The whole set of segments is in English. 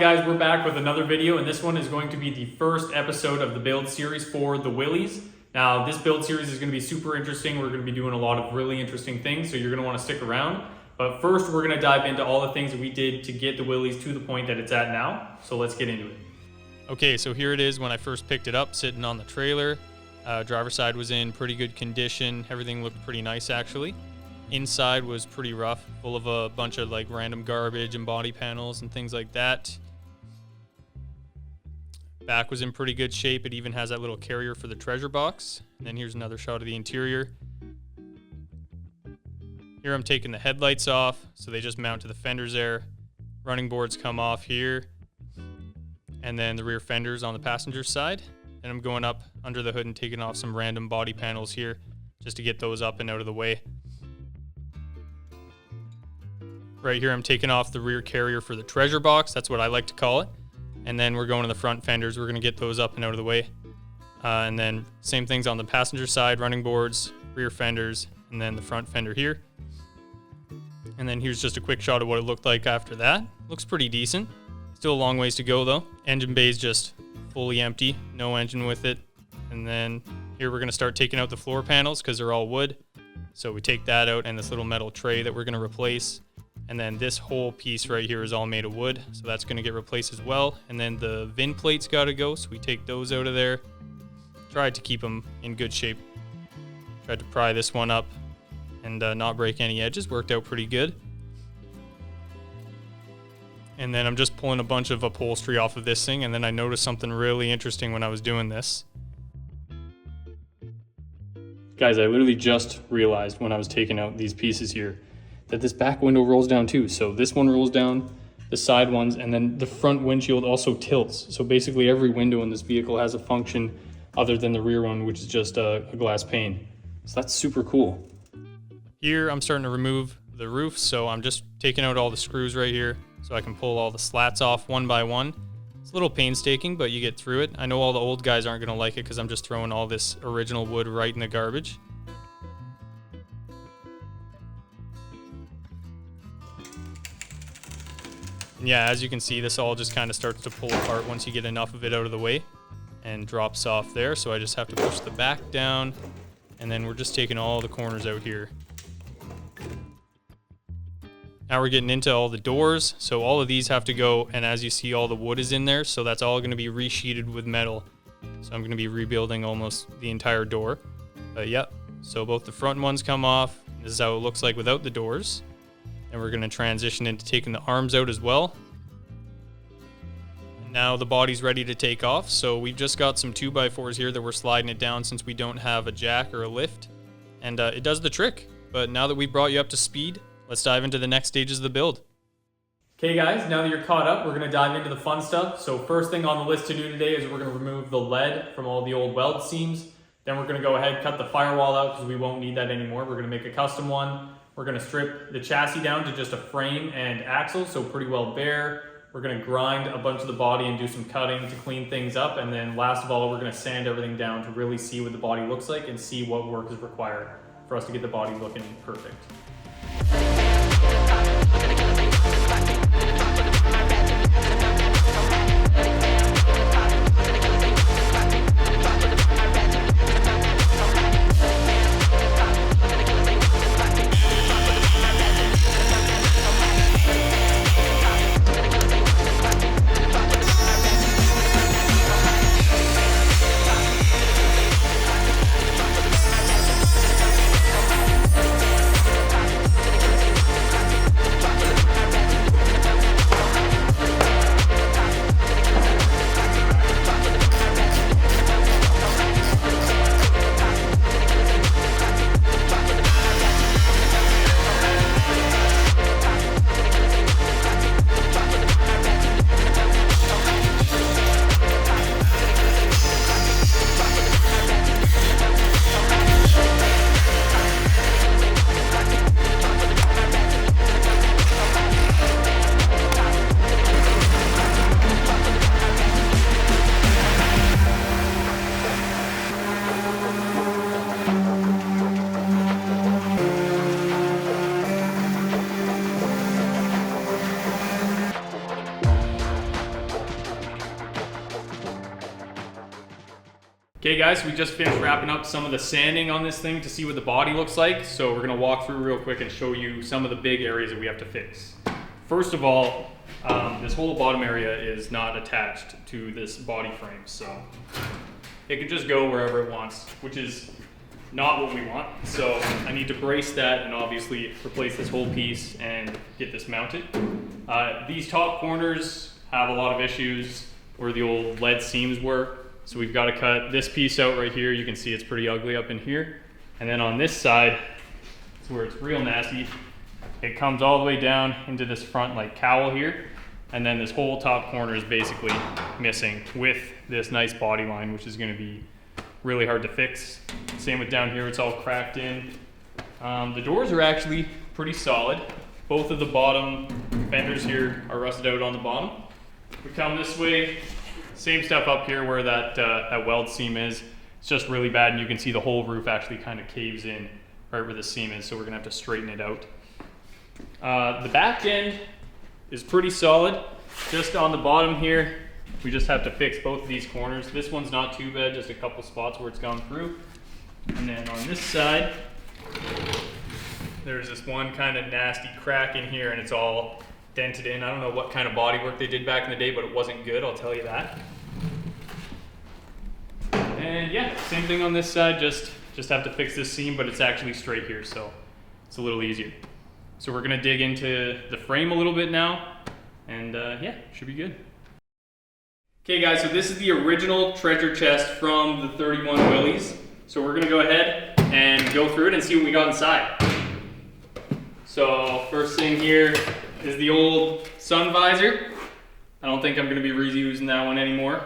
on, guys? We're back with another video, and this one is going to be the first episode of the build series for the Willys. Now, this build series is going to be super interesting. We're going to be doing a lot of really interesting things, so you're going to want to stick around. But first, we're going to dive into all the things that we did to get the Willys to the point that it's at now. So let's get into it. Okay, so here it is when I first picked it up, sitting on the trailer. Driver's side was in pretty good condition. Everything looked pretty nice, actually. Inside was pretty rough, full of a bunch of like random garbage and body panels and things like that. Back was in pretty good shape. It even has that little carrier for the treasure box. And then here's another shot of the interior. Here I'm taking the headlights off, so they just mount to the fenders there. Running boards come off here. And then the rear fenders on the passenger side. And I'm going up under the hood and taking off some random body panels here just to get those up and out of the way. Right here I'm taking off the rear carrier for the treasure box. That's what I like to call it. And then we're going to the front fenders. We're going to get those up and out of the way. And then same things on the passenger side, running boards, rear fenders, and then the front fender here. And then here's just a quick shot of what it looked like after that. Looks pretty decent. Still a long ways to go though. Engine bay is just fully empty, no engine with it. And then here we're going to start taking out the floor panels because they're all wood. So we take that out and this little metal tray that we're going to replace. And then this whole piece right here is all made of wood, so that's going to get replaced as well. And then the VIN plates got to go, so we take those out of there. Tried to keep them in good shape. Tried to pry this one up and not break any edges. Worked out pretty good. And then I'm just pulling a bunch of upholstery off of this thing, and then I noticed something really interesting when I was doing this. Guys, I literally just realized when I was taking out these pieces here that this back window rolls down too. So this one rolls down, the side ones, and then the front windshield also tilts. So basically every window in this vehicle has a function other than the rear one, which is just a glass pane. So that's super cool. Here I'm starting to remove the roof, so I'm just taking out all the screws right here so I can pull all the slats off one by one. It's a little painstaking, but you get through it. I know all the old guys aren't gonna like it because I'm just throwing all this original wood right in the garbage. And yeah, as you can see, this all just kind of starts to pull apart once you get enough of it out of the way and drops off there. So I just have to push the back down, and then we're just taking all the corners out here. Now we're getting into all the doors. So all of these have to go, and as you see, all the wood is in there. So that's all going to be resheeted with metal. So I'm going to be rebuilding almost the entire door. Yep. So both the front ones come off. This is how it looks like without the doors. And we're going to transition into taking the arms out as well. And now the body's ready to take off. So we've just got some 2x4s here that we're sliding it down since we don't have a jack or a lift. And it does the trick. But now that we brought you up to speed, let's dive into the next stages of the build. Okay guys, now that you're caught up, we're going to dive into the fun stuff. So first thing on the list to do today is we're going to remove the lead from all the old weld seams. Then we're going to go ahead, cut the firewall out because we won't need that anymore. We're going to make a custom one. We're going to strip the chassis down to just a frame and axles, so pretty well bare. We're going to grind a bunch of the body and do some cutting to clean things up. And then last of all, we're going to sand everything down to really see what the body looks like and see what work is required for us to get the body looking perfect. Okay guys, we just finished wrapping up some of the sanding on this thing to see what the body looks like. So we're gonna walk through real quick and show you some of the big areas that we have to fix. First of all, this whole bottom area is not attached to this body frame. So it can just go wherever it wants, which is not what we want. So I need to brace that and obviously replace this whole piece and get this mounted. These top corners have a lot of issues where the old lead seams were. So we've got to cut this piece out right here. You can see it's pretty ugly up in here. And then on this side, it's where it's real nasty. It comes all the way down into this front like cowl here. And then this whole top corner is basically missing with this nice body line, which is going to be really hard to fix. Same with down here, it's all cracked in. The doors are actually pretty solid. Both of the bottom fenders here are rusted out on the bottom. We come this way. Same stuff up here where that weld seam is. It's just really bad, and you can see the whole roof actually kind of caves in right where the seam is, so we're gonna have to straighten it out. The back end is pretty solid. Just on the bottom here, we just have to fix both of these corners. This one's not too bad, just a couple spots where it's gone through. And then on this side, there's this one kind of nasty crack in here, and it's all dented in. I don't know what kind of body work they did back in the day, but it wasn't good, I'll tell you that. And yeah, same thing on this side, just have to fix this seam, but it's actually straight here, so it's a little easier. So we're gonna dig into the frame a little bit now, and yeah, should be good. Okay guys, so this is the original treasure chest from the 31 Willys. So we're gonna go ahead and go through it and see what we got inside. So first thing here is the old sun visor. I don't think I'm gonna be reusing that one anymore.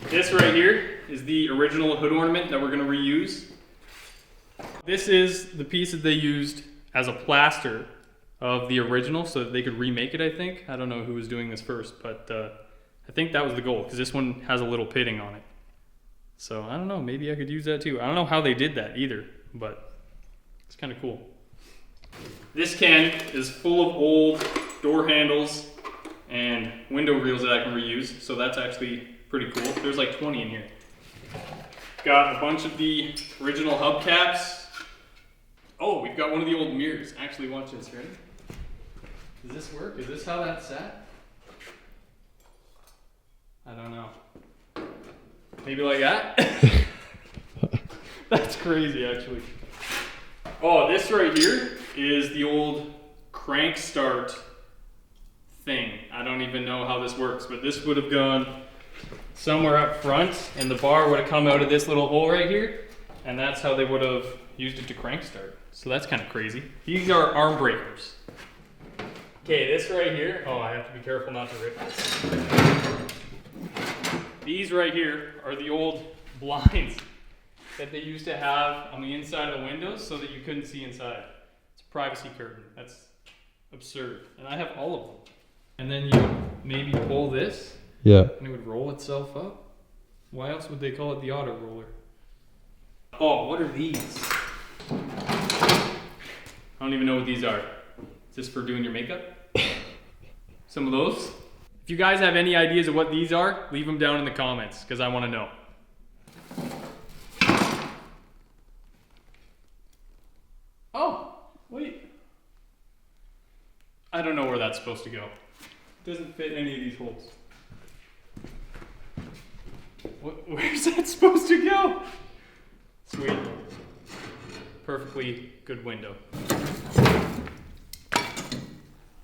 This right here is the original hood ornament that we're gonna reuse. This is the piece that they used as a plaster of the original so that they could remake it, I think. I don't know who was doing this first, but I think that was the goal, because this one has a little pitting on it. So I don't know, maybe I could use that too. I don't know how they did that either, but it's kind of cool. This can is full of old door handles and window reels that I can reuse, so that's actually pretty cool. There's like 20 in here. Got a bunch of the original hubcaps. Oh, we've got one of the old mirrors. Actually, watch this, ready? Does this work? Is this how that's set? I don't know. Maybe like that? That's crazy, actually. Oh, this right here is the old crank start thing. I don't even know how this works, but this would have gone somewhere up front, and the bar would have come out of this little hole right here, and that's how they would have used it to crank start. So that's kind of crazy. These are arm breakers. Okay, this right here, oh, I have to be careful not to rip this. These right here are the old blinds that they used to have on the inside of the windows so that you couldn't see inside. It's a privacy curtain. That's absurd. And I have all of them. And then you maybe pull this. Yeah. And it would roll itself up. Why else would they call it the auto roller? Oh, what are these? I don't even know what these are. Is this for doing your makeup? Some of those? If you guys have any ideas of what these are, leave them down in the comments, because I want to know. Oh, wait. I don't know where that's supposed to go. It doesn't fit in any of these holes. Where's that supposed to go? Sweet. Perfectly good window. I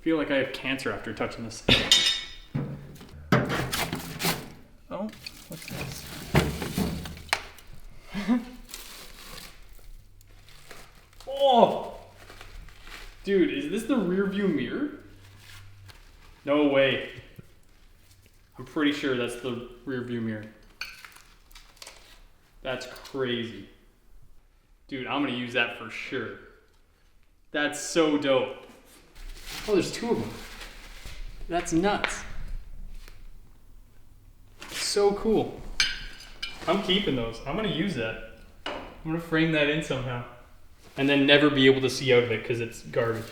feel like I have cancer after touching this. Oh, what's this? Oh! Dude, is this the rear view mirror? No way. I'm pretty sure that's the rear view mirror. That's crazy. Dude, I'm gonna use that for sure. That's so dope. Oh, there's two of them. That's nuts. So cool. I'm keeping those. I'm gonna use that. I'm gonna frame that in somehow. And then never be able to see out of it because it's garbage.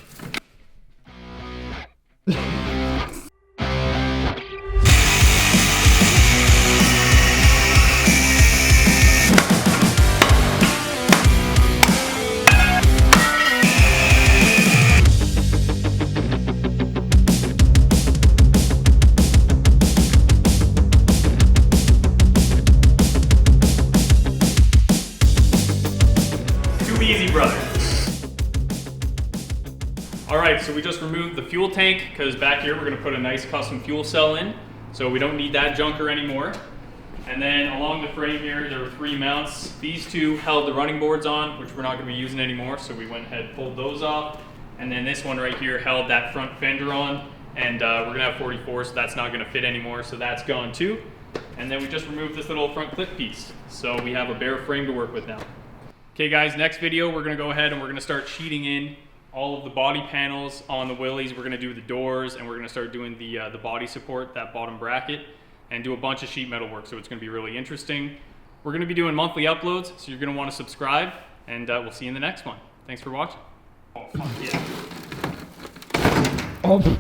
right, so we just removed the fuel tank because back here we're gonna put a nice custom fuel cell in. So we don't need that junker anymore. And then along the frame here, there were 3 mounts. These 2 held the running boards on, which we're not gonna be using anymore. So we went ahead and pulled those off. And then this one right here held that front fender on. And we're gonna have 44, so that's not gonna fit anymore. So that's gone too. And then we just removed this little front clip piece. So we have a bare frame to work with now. Okay guys, next video, we're gonna go ahead and we're gonna start sheeting in all of the body panels on the Willys. We're gonna do the doors, and we're gonna start doing the body support, that bottom bracket, and do a bunch of sheet metal work, so it's gonna be really interesting. We're gonna be doing monthly uploads, so you're gonna wanna subscribe, and we'll see you in the next one. Thanks for watching. Oh, fuck yeah. Oh.